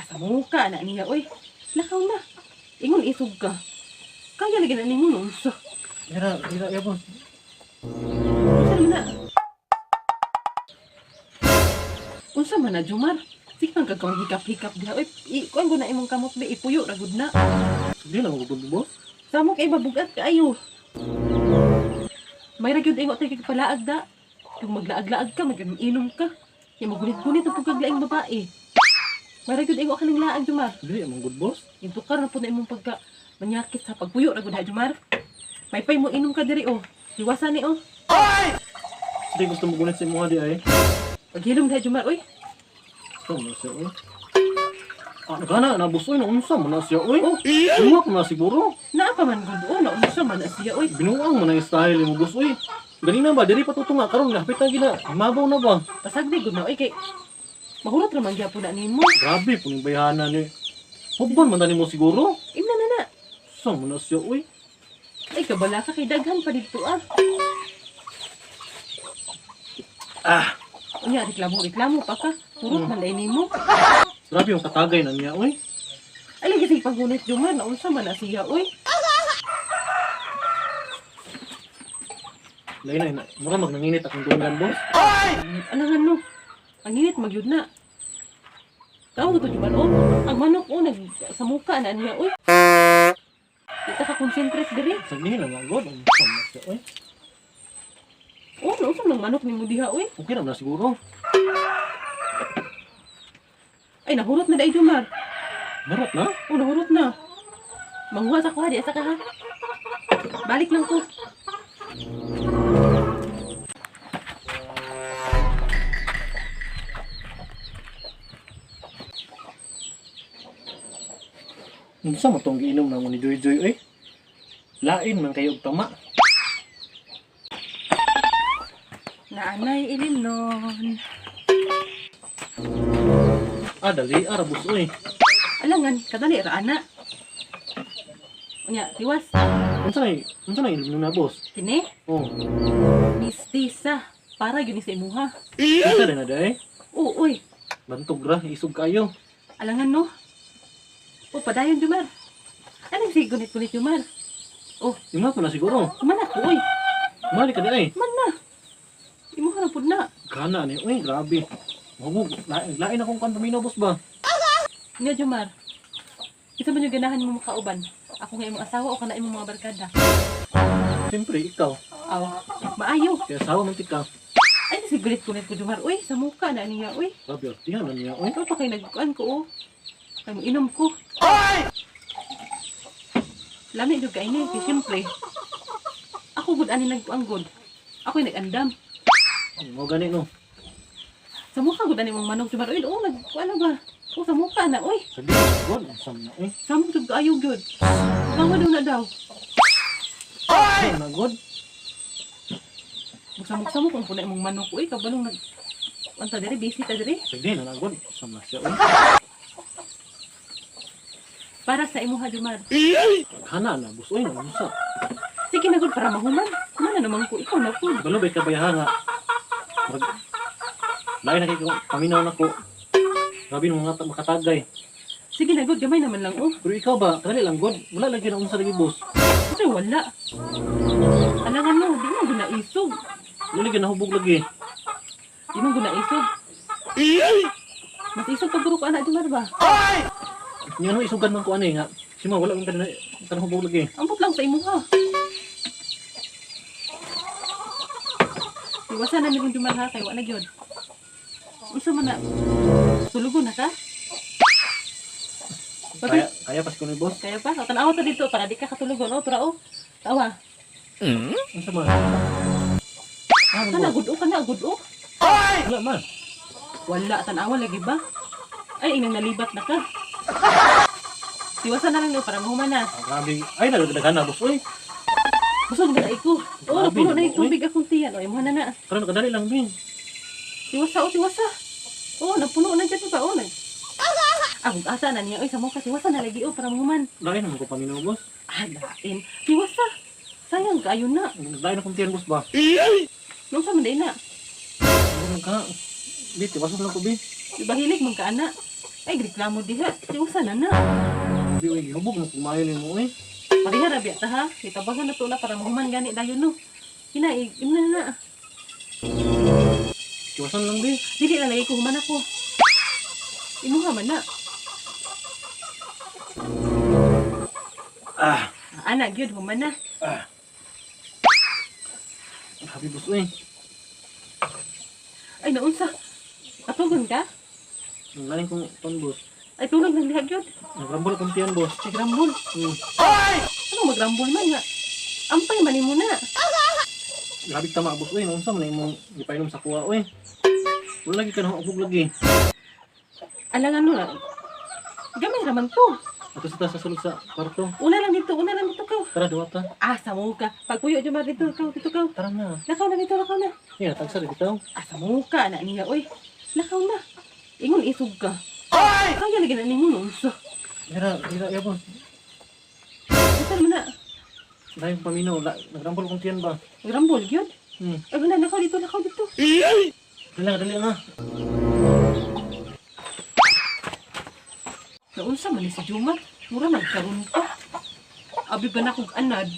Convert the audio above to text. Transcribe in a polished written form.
Sa muka na niya, oy. Lakaw na. Ingon isog ka. Kaya lagi na ningon unsa. Dira, ya boss. Unsa man na? Unsa man na, Jumar? Sige kang kagawang hikap-hikap diha. Oy, kuan ko na imong kamot be ipuyo ra gud na. Hindi lang magugod boss. Samo kay mabugat kaayo. May ra gyud ingot kay palaag da. Kung maglaag-laag ka, mag-inom ka. Yung magunit-gunit ang pagkaglaing babae. May ra gyud ingot ka ning laag, Jumar. Hindi among good boss. Yung tukar na po na imong pagka manyakit sa pagpuyo ra gud ha, Jumar. May pay mo inom ka diri oh. Iwasan ni oh. Hindi gusto mo gunit sa imo di ay. Paghilom diha, Jumar, oy. So, na siya oy. Nagana na boss oy, naunsa man na siya oy. Oh, Luwak mo na siguro. naa pa man gud oh, naunsa man na siya oy. Binuang mo na yung style mo boss oy. Ganina ba diri patutunga karon gapit na gina. Mabaw na ba? Pasagdi gud na oy kay mahurot ra man gyapon na nimo. Grabe po yung bayhana ni. Hubban man na nimo siguro. Imna na. Sa mo na siya oy. Ay kabala ka kay daghan pa dito ah. Unya reklamo pa ka. Purot man dai nimo. Grabe yung katagay na niya oy. Ay lagi sig pagunit Jumar, naunsa man na siya oy. Lain na. Mura magnanginit akong dungan boss. Alangan no. Ang init magyud na. Tao to Jumar oh. Ang manok oh nag sa muka na niya oy. Kita ka concentrate diri. Sabihin na god ang sa mo siya oy. Oh, naunsa nang manok nimo diha oy. Okay na siguro. Ay nahurot na dai Jumar. Marot na. Oh, nahurot na. Manguha sa kuha di asa ka ha. Balik lang ko. Unsa mo tong giinom na mo ni Joy Joy oy? Lain man kayo og tama. Naanay ilimnon. Dali arabos oy. Alangan, kadali ra ana. Unya, tiwas. Unsa na inom na boss? Kini, Oh. mistisa. Para yun sa imuha. Kita na day. Oo, uy. Bantog ra isog kayo. Alangan no. O, padayon Jumar. Anong si gunit-gunit Jumar? Oh, Ima ko na siguro. man ako, uy. Mali ka di ay. Man na. Imuha na po na. Kana ni oy, grabe. Mabog, lain akong kantamino boss ba? Nga Jumar. Isa man yung ganahan mo makauban. Ako nga imong asawa o kana imong mga barkada. Siyempre ikaw. Aw, maayo. Kaya sawa man tika. Ay, si gunit-gunit ko Jumar. Uy, sa muka na niya, uy. Grabe, tingnan na niya oy. Ito pa kayo nagkuhan ko, oh. Kaya mo inom ko. Lami yung kainin, kasi siyempre. Ako gud ani nagkuhan gud. Ako'y nag-andam. Mo gani no. Sa mukha gud ani mong manok Jumar. Uy, oh, nagkuhan na ba? Oh, sa mukha na, uy. Sabi god, sam na oy. Samong gud kaayo gud. Tama daw na daw. Ay, na god. Magsamok-samok kung puna imong manok, uy. Kabalong nag... Anta diri, busy ta diri. Sabi na god, sam na siya oy. Para sa imuha Jumar. Kana na boss oy, naunsa. Sige na gud para mahuman. Mana naman ko, ikaw na po. Balo bay ka bayahanga. Lain na kayo paminaw na ko. Grabe nung mga makatagay. Sige na gud, gamay naman lang, oh. Pero ikaw ba, kadali lang god. Wala lagi na unsa lagi boss. Kasi wala. Alangan mo, di mo guna isog. Wala lagi nahubog lagi. Di mo guna isog. Mas isog pag ka na Jumar ba? Nya no isugan man ko ani nga. Sima wala man kada kanahubog lagi. Ambot lang sa imuha. Iwasan na nilong Jumar ha, kay wala gyud. Isa man na. Tulugon na ka? Kaya pas ko ni boss. Kaya pa, tanaw ta dito para di ka katulugon. O, tura o. Tawa. Unsa man? Kana gud o, kana gud o. Wala man. Wala, tanawa lagi ba? Ay, inang nalibat na ka. Iwasan na lang daw para mahuman na. Grabe. Ay nagdaghan na boss oy. Busog na ko. O, Grabe, napuno na yung uy. tubig akong tiyan. O, imuha na. Karon kadali lang bin. Tiwasa o, tiwasa. O, napuno na dyan ba? O, asa na niya. Oy, sa mukha, tiwasa na lagi o para mahuman. Lain naman ko paminaw boss. Dain. Tiwasa. Sayang ka, ayun na. Lain akong tiyan boss ba? Nung sa manday na. Ano ka? Bi, tiwasan lang ko bi. Diba hilig mong ka, anak? Ay, reklamo diha. Di usa na na. Di uy, hubog mo kumayo ni mo eh. Pariha rabi ta ha. Itabagan na to na para mahuman gani dayon no. Ina, imna na. Iwasan lang di. Dili na lagi ko human ako. Imuha man na. Ah, Ana, gyud human na. happy boss uy. Ay, naunsa. Atugon ka? Ang lain kong ton boss. Ay, tulog lang diha gyud. Nagrambol akong tiyan boss. Nagrambol. Hmm. Ano magrambol man nga? Ampay man mo na. Grabe tama boss uy. Naunsa man na imong gipainom sa kuha uy. Wala lagi ka na hubog lagi. Alangan no na. Gamay raman to. Ato sa sulod sa kwarto. Una lang dito ka. Tara, duwata. Asa mo ka. Pagpuyo dyan ba dito ka. Tara na. Lakaw na dito. Yan, tagsa dito. Asa mo ka na niya, oy. Lakaw na. Ingon isog ka. Ay! Kaya lagi na ningon unsa. Dira, ya boss. Isan mo na. Dahil paminaw, nagrambol akong tiyan ba? Nagrambol, gyud. Hmm. Ay, wala, lakaw dito. Dali nga. Naunsa man ni si Juma. Mura nagkaroon pa. Abi ba na kong anad?